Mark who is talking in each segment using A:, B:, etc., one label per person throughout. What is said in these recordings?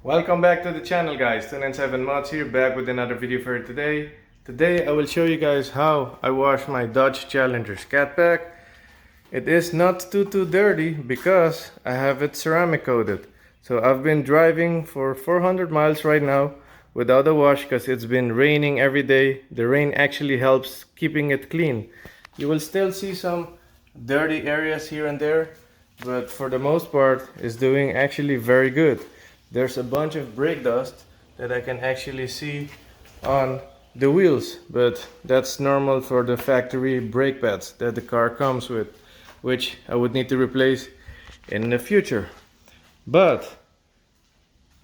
A: Welcome back to the channel, guys. 297 Mods here, back with another video for today. Today I will show you guys how I wash my Dodge Challenger Scat Pack. It is not too dirty because I have it ceramic coated. So I've been driving for 400 miles right now without a wash because it's been raining every day. The rain actually helps keeping it clean. You will still see some dirty areas here and there, but for the most part it's doing actually very good. There's a bunch of brake dust that I can actually see on the wheels, but that's normal for the factory brake pads that the car comes with, which I would need to replace in the future. But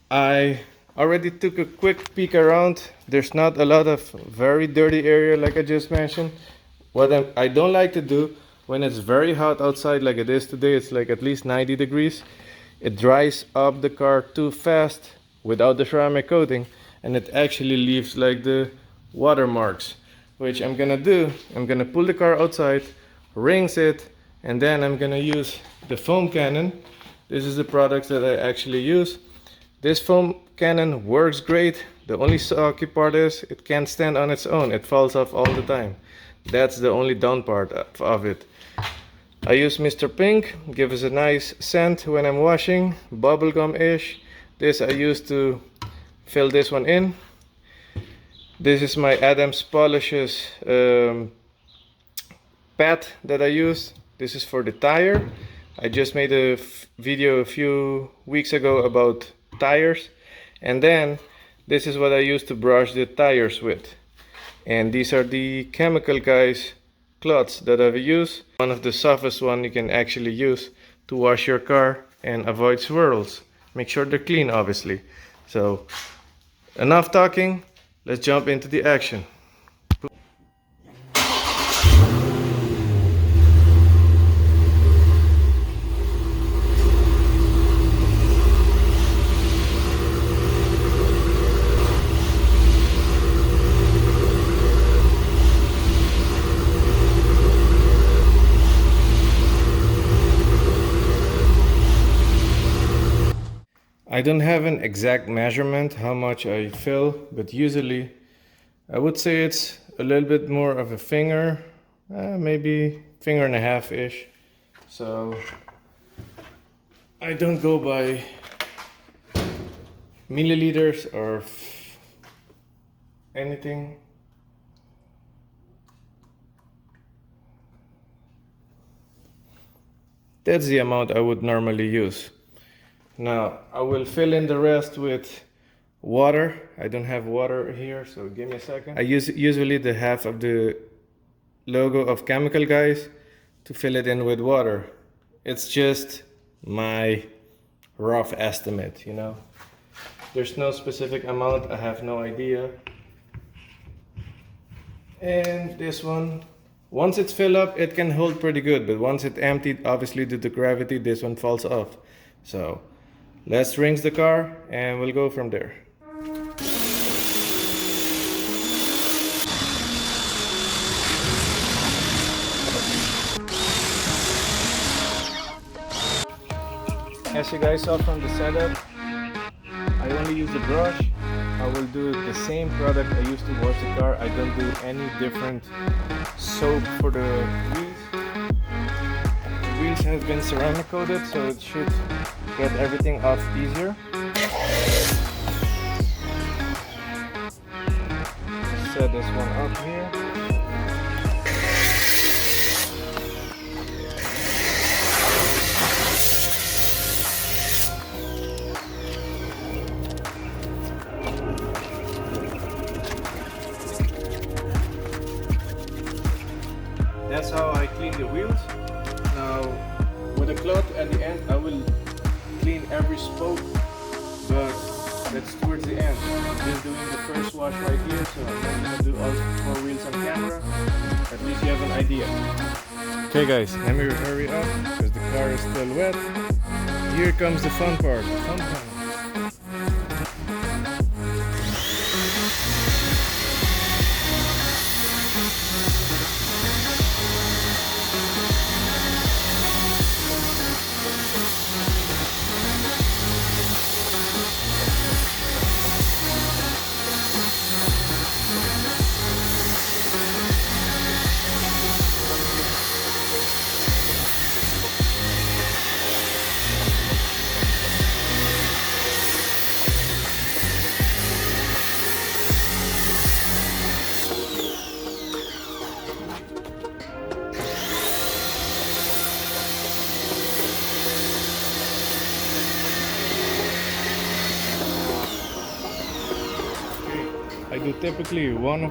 A: I already took a quick peek around. There's not a lot of very dirty area like I just mentioned. What I don't like to do when it's very hot outside like it is today, it's like at least 90 degrees. It dries up the car too fast without the ceramic coating, and it actually leaves like the watermarks. Which I'm gonna do, I'm gonna pull the car outside, rinse it, and then I'm gonna use the foam cannon. This is the product that I actually use. This foam cannon works great. The only sucky part is it can't stand on its own. It falls off all the time. That's the only down part of it. I use Mr. Pink, gives a nice scent when I'm washing, bubblegum-ish. This I use to fill this one in. This is my Adams Polishes pad that I use. This is for the tire. I just made a video a few weeks ago about tires. And then this is what I use to brush the tires with. And these are the Chemical Guys cloths that I've used. One of the softest one you can actually use to wash your car and avoid swirls. Make sure they're clean, obviously. So enough talking, let's jump into the action. I don't have an exact measurement how much I fill, but usually I would say it's a little bit more of a finger, maybe finger and a half ish. So I don't go by milliliters or anything. That's the amount I would normally use. Now I will fill in the rest with water. I don't have water here, so give me a second. I use usually the half of the logo of Chemical Guys to fill it in with water. It's just my rough estimate, you know. There's no specific amount, I have no idea. And this one, once it's filled up, it can hold pretty good, but once it's emptied, obviously due to gravity, this one falls off. So let's rinse the car and we'll go from there. As you guys saw from the setup, I only use the brush. I will do the same product I used to wash the car. I don't do any different soap for the wheels. The wheels has been ceramic coated, so it should get everything off easier. Set this one up here. That's how I clean the wheels. Now with a cloth at the end I will clean every spoke, but that's towards the end. I'm just doing the first wash right here, so I'm not gonna do all 4 wheels on camera. At least you have an idea. Okay guys, let me hurry up because the car is still wet. Here comes the fun part. Fun time. do typically one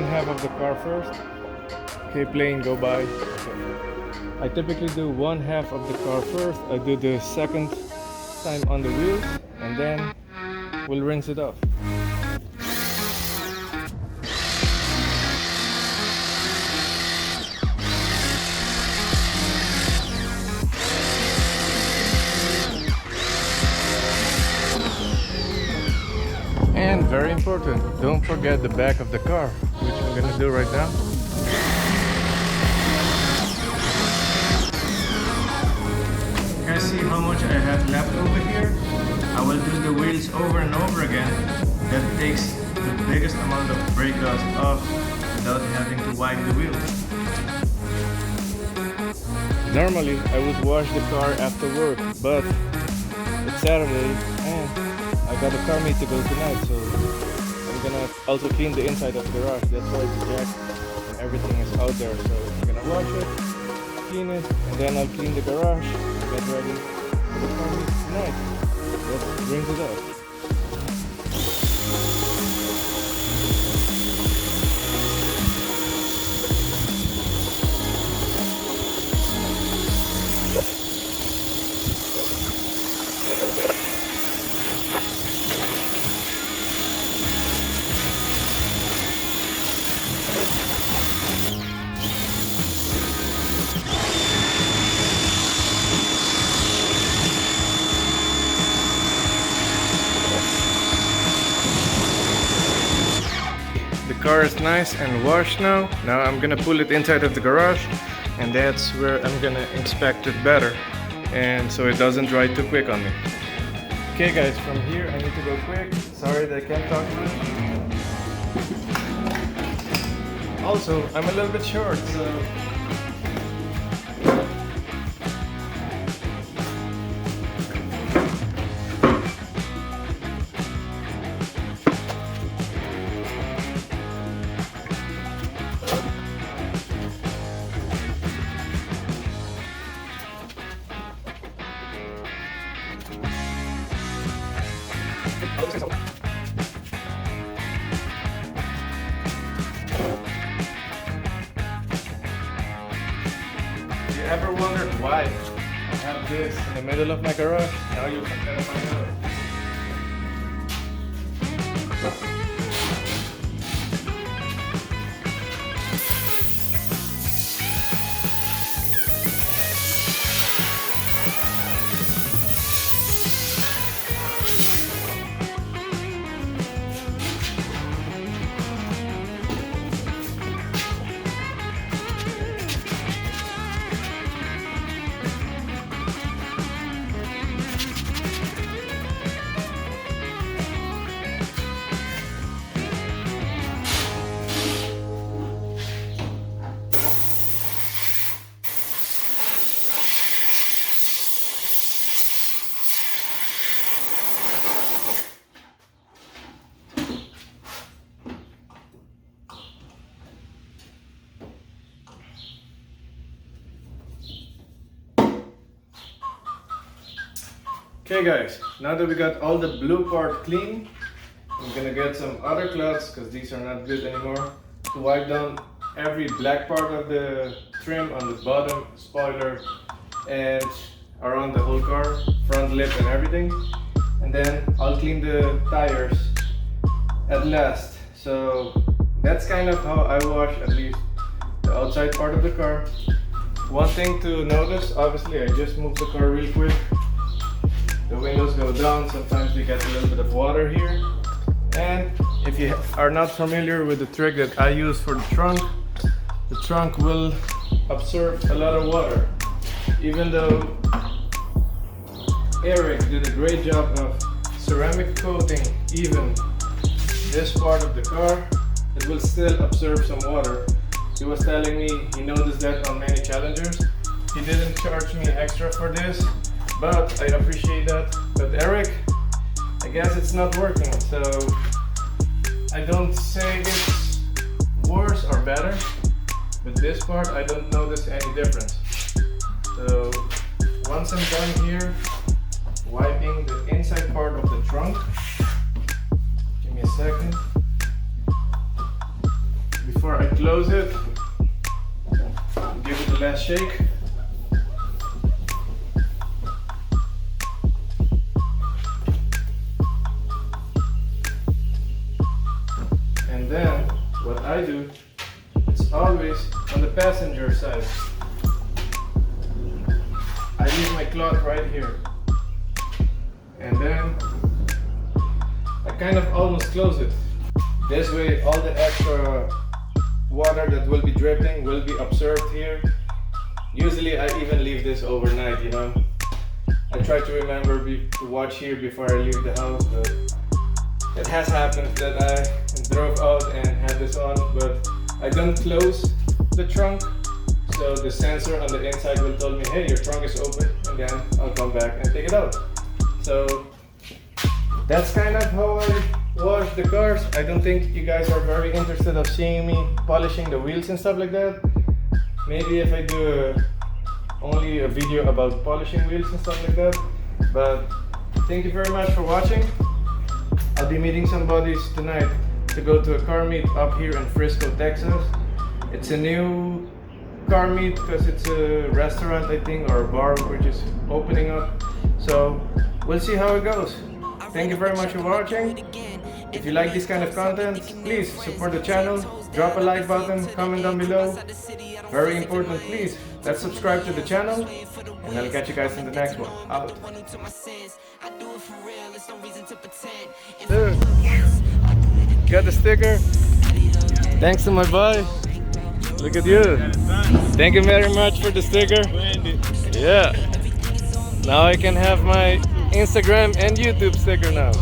A: half of the car first. Okay, plane, go by. Okay. I typically do one half of the car first. I do the second time on the wheels, and then we'll rinse it off. And very important, don't forget the back of the car, which I'm gonna do right now. You guys see how much I have left over here? I will do the wheels over and over again. That takes the biggest amount of brake dust off without having to wipe the wheels. Normally I would wash the car after work, but it's Saturday and I got a car meet to go tonight, so I'm gonna also clean the inside of the garage. That's why the jack and everything is out there. So I'm gonna wash it, clean it, and then I'll clean the garage and get ready for the car meet tonight. Let's rinse it out. The car is nice and washed now. Now I'm gonna pull it inside of the garage, and that's where I'm gonna inspect it better, and so it doesn't dry too quick on me. Okay guys, from here I need to go quick. Sorry that I can't talk much. Also, I'm a little bit short, so you ever wondered why I have this in the middle of my garage? Now you're gonna find out. Okay guys, now that we got all the blue part clean, I'm gonna get some other cloths, because these are not good anymore, to wipe down every black part of the trim on the bottom, spoiler, and around the whole car, front lip and everything. And then I'll clean the tires at last. So that's kind of how I wash at least the outside part of the car. One thing to notice, obviously I just moved the car real quick. The windows go down, sometimes we get a little bit of water here. And if you are not familiar with the trick that I use for the trunk will absorb a lot of water. Even though Eric did a great job of ceramic coating even this part of the car, it will still absorb some water. He was telling me he noticed that on many Challengers. He didn't charge me extra for this, but I appreciate that. But Eric, I guess it's not working, so I don't say it's worse or better, but this part I don't notice any difference. So once I'm done here wiping the inside part of the trunk, give me a second. shake. And then what I do, it's always on the passenger side. I leave my cloth right here. And then I kind of almost close it. This way all the extra water that will be dripping will be absorbed here. Usually I even leave this overnight, you know. I try to remember to watch here before I leave the house, but it has happened that I drove out and had this on, but I don't close the trunk, so the sensor on the inside will tell me, hey, your trunk is open, and then I'll come back and take it out. So that's kind of how I wash the cars. I don't think you guys are very interested of seeing me polishing the wheels and stuff like that. Maybe if I do only a video about polishing wheels and stuff like that. But thank you very much for watching. I'll be meeting some buddies tonight to go to a car meet up here in Frisco, Texas. It's a new car meet because it's a restaurant, I think, or a bar which is opening up. So we'll see how it goes. Thank you very much for watching. If you like this kind of content, please support the channel, drop a like button, comment down below. Very important, please, let's subscribe to the channel, and I'll catch you guys in the next one. Out. Dude, got the sticker. Thanks to my boy. Look at you. Thank you very much for the sticker. Yeah. Now I can have my Instagram and YouTube sticker now.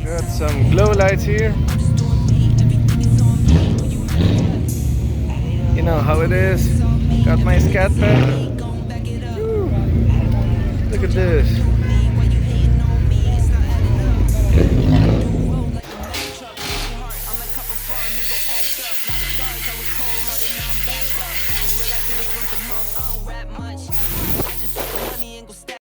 A: Got some glow lights here. You know how it is. Got my scat pack. Woo. Look at this.